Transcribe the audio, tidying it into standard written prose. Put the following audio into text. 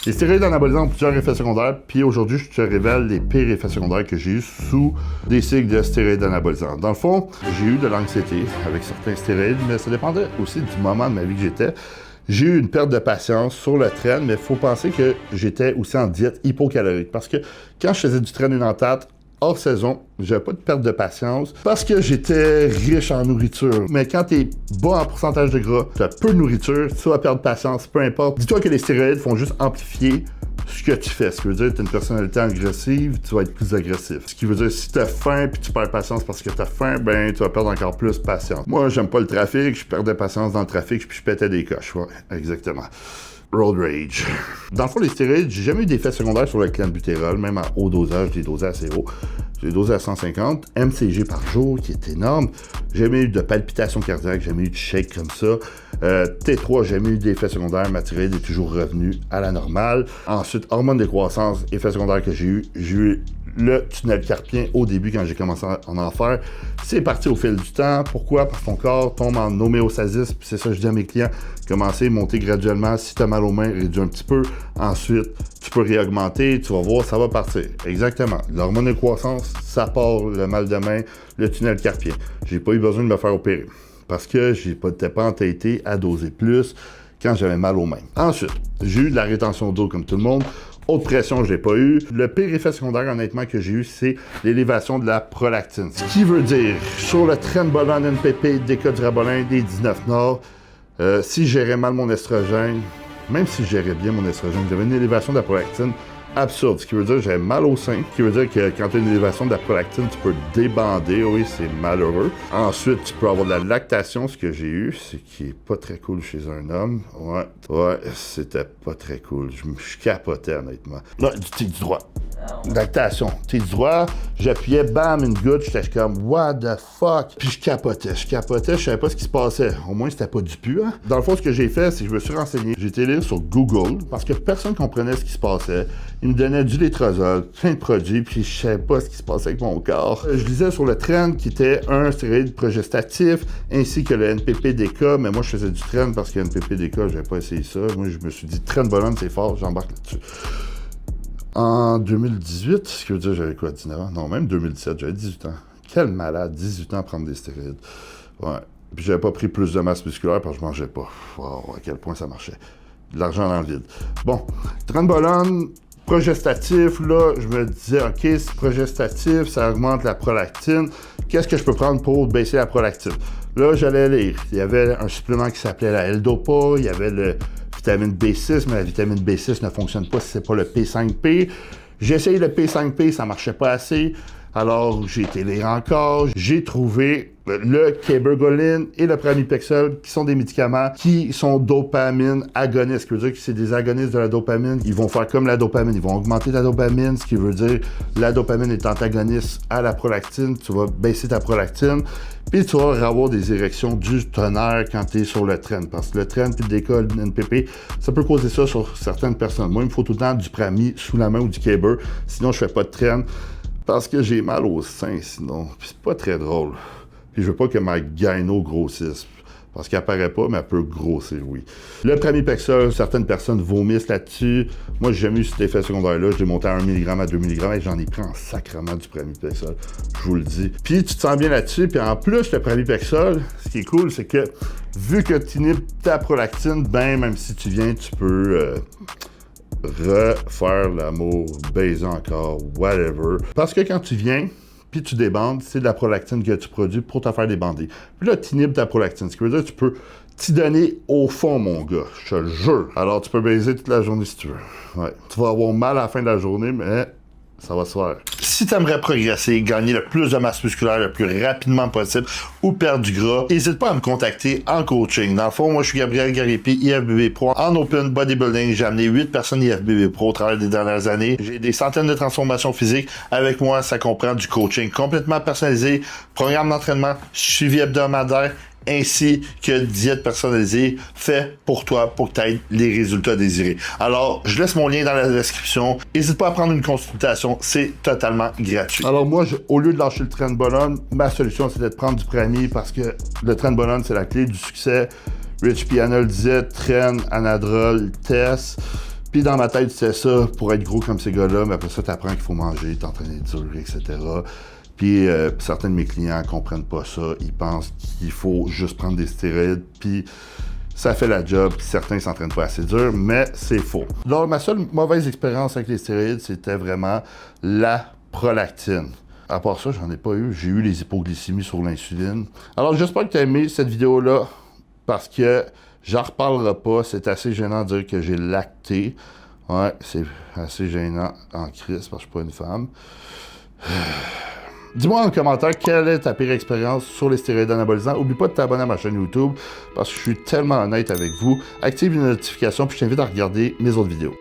Les stéroïdes anabolisants ont plusieurs effets secondaires, puis aujourd'hui, je te révèle les pires effets secondaires que j'ai eu sous des cycles de stéroïdes anabolisants. Dans le fond, j'ai eu de l'anxiété avec certains stéroïdes, mais ça dépendait aussi du moment de ma vie que j'étais. J'ai eu une perte de patience sur le train, mais il faut penser que j'étais aussi en diète hypocalorique, parce que quand je faisais du train une entate, hors saison, j'avais pas de perte de patience parce que j'étais riche en nourriture. Mais quand t'es bas en pourcentage de gras, t'as peu de nourriture, tu vas perdre patience, peu importe. Dis-toi que les stéroïdes font juste amplifier ce que tu fais. Ce qui veut dire que t'as une personnalité agressive, tu vas être plus agressif. Ce qui veut dire si t'as faim puis tu perds patience parce que t'as faim, ben tu vas perdre encore plus patience. Moi, j'aime pas le trafic, je perdais patience dans le trafic puis je pétais des coches. Ouais, exactement. Road rage. Dans le fond, les stéroïdes, j'ai jamais eu d'effet secondaire sur le clenbutérol, même à haut dosage, j'ai dosé assez haut. J'ai dosé à 150 mcg par jour, qui est énorme. J'ai jamais eu de palpitations cardiaques, j'ai jamais eu de shake comme ça. T3, j'ai jamais eu d'effet secondaire, ma thyroïde est toujours revenue à la normale. Ensuite, hormones de croissance, effet secondaire que j'ai eu le tunnel carpien au début quand j'ai commencé à en faire. C'est parti au fil du temps. Pourquoi? Parce que ton corps tombe en homéostasis, puis c'est ça que je dis à mes clients, commencer, monter graduellement. Si tu as mal aux mains, réduis un petit peu. Ensuite, tu peux réaugmenter, tu vas voir, ça va partir. Exactement. L'hormone de croissance, ça part, le mal de main, le tunnel carpien. J'ai pas eu besoin de me faire opérer parce que j'étais pas entêté à doser plus quand j'avais mal aux mains. Ensuite, j'ai eu de la rétention d'eau comme tout le monde. Haute pression, je n'ai pas eu. Le pire effet secondaire, honnêtement, que j'ai eu, c'est l'élévation de la prolactine. Ce qui veut dire, sur le Trenbolone NPP, Décodurabolin, des 19 Nord, si je gérais mal mon estrogène, même si je gérais bien mon estrogène, j'avais une élévation de la prolactine absurde. Ce qui veut dire que j'avais mal au sein. Ce qui veut dire que quand tu as une élévation de la prolactine, tu peux débander. Oui, c'est malheureux. Ensuite, tu peux avoir de la lactation. Ce que j'ai eu, c'est qui est pas très cool chez un homme. Ouais, c'était pas très cool. Je capotais, honnêtement. Non, du droit. Lactation, du droit, j'appuyais, bam, une goutte, j'étais comme, what the fuck? Puis je capotais, je savais pas ce qui se passait. Au moins, c'était pas du pu, hein? Dans le fond, ce que j'ai fait, c'est que je me suis renseigné. J'ai été lire sur Google, parce que personne comprenait ce qui se passait. Ils me donnaient du létrozole, plein de produits, puis je savais pas ce qui se passait avec mon corps. Je lisais sur le Tren, qui était un stéroïde progestatif, ainsi que le NPP-DK, mais moi, je faisais du Tren parce que le NPP-DK, j'avais pas essayé ça. Moi, je me suis dit, Trenbolone, c'est fort, j'embarque là-dessus. En 2018, ce qui veut dire j'avais quoi, 19 ans? Non, même 2017, j'avais 18 ans. Quel malade, 18 ans à prendre des stéroïdes. Ouais. Puis j'avais pas pris plus de masse musculaire parce que je mangeais pas. Wow, à quel point ça marchait. De l'argent dans le vide. Bon, Trenbolone, progestatif, là, je me disais, OK, c'est progestatif, ça augmente la prolactine. Qu'est-ce que je peux prendre pour baisser la prolactine? Là, j'allais lire. Il y avait un supplément qui s'appelait la L-Dopa, il y avait le vitamine B6, mais la vitamine B6 ne fonctionne pas si c'est pas le P5P. J'ai essayé le P5P, ça marchait pas assez. Alors, j'ai été lire encore. J'ai trouvé le Cabergoline et le Pramipexole, qui sont des médicaments qui sont dopamine agonistes. Ce qui veut dire que c'est des agonistes de la dopamine. Ils vont faire comme la dopamine. Ils vont augmenter la dopamine, ce qui veut dire la dopamine est antagoniste à la prolactine. Tu vas baisser ta prolactine. Puis tu vas avoir des érections du tonnerre quand tu es sur le train. Parce que le train puis le décolle NPP, ça peut causer ça sur certaines personnes. Moi, il me faut tout le temps du Prami sous la main ou du Caber. Sinon, je fais pas de train. Parce que j'ai mal au sein, sinon. Puis c'est pas très drôle. Puis je veux pas que ma gyno grossisse. Parce qu'elle apparaît pas, mais elle peut grossir, oui. Le Pramipexole, certaines personnes vomissent là-dessus. Moi, j'ai jamais eu cet effet secondaire-là. Je l'ai monté à 1 mg à 2 mg et j'en ai pris en sacrement du Pramipexole. Je vous le dis. Puis tu te sens bien là-dessus. Puis en plus, le Pramipexole, ce qui est cool, c'est que vu que tu inhibes ta prolactine, ben même si tu viens, tu peux refaire l'amour, baiser encore, whatever. Parce que quand tu viens, puis tu débandes, c'est de la prolactine que tu produis pour te faire débander. Puis là, tu inhibes ta prolactine. Ce qui veut dire que tu peux t'y donner au fond, mon gars. Je te le jure. Alors, tu peux baiser toute la journée si tu veux. Ouais. Tu vas avoir mal à la fin de la journée, mais ça va se faire. Si tu aimerais progresser, gagner le plus de masse musculaire le plus rapidement possible ou perdre du gras, n'hésite pas à me contacter en coaching. Dans le fond, moi, je suis Gabriel Garipi, IFBB Pro. En Open Bodybuilding, j'ai amené 8 personnes IFBB Pro au travers des dernières années. J'ai des centaines de transformations physiques. Avec moi, ça comprend du coaching complètement personnalisé, programme d'entraînement, suivi hebdomadaire, ainsi que diète personnalisée fait pour toi pour que tu aies les résultats désirés. Alors, je laisse mon lien dans la description. N'hésite pas à prendre une consultation, c'est totalement gratuit. Alors moi, au lieu de lâcher le Trenbolone, ma solution c'était de prendre du Prami parce que le Trenbolone, c'est la clé du succès. Rich Piana le disait, Tren, Anadrol, Tess. Puis dans ma tête, c'est ça, pour être gros comme ces gars-là, mais après ça, t'apprends qu'il faut manger, t'entraîner dur, etc. Puis certains de mes clients comprennent pas ça. Ils pensent qu'il faut juste prendre des stéroïdes, puis ça fait la job, puis certains s'entraînent pas assez dur, mais c'est faux. Donc, ma seule mauvaise expérience avec les stéroïdes, c'était vraiment la prolactine. À part ça, j'en ai pas eu. J'ai eu les hypoglycémies sur l'insuline. Alors, j'espère que tu as aimé cette vidéo-là, parce que j'en reparlerai pas. C'est assez gênant de dire que j'ai lacté. Ouais, c'est assez gênant en crise, parce que je suis pas une femme. Dis-moi en commentaire quelle est ta pire expérience sur les stéroïdes anabolisants. Oublie pas de t'abonner à ma chaîne YouTube parce que je suis tellement honnête avec vous. Active les notifications puis je t'invite à regarder mes autres vidéos.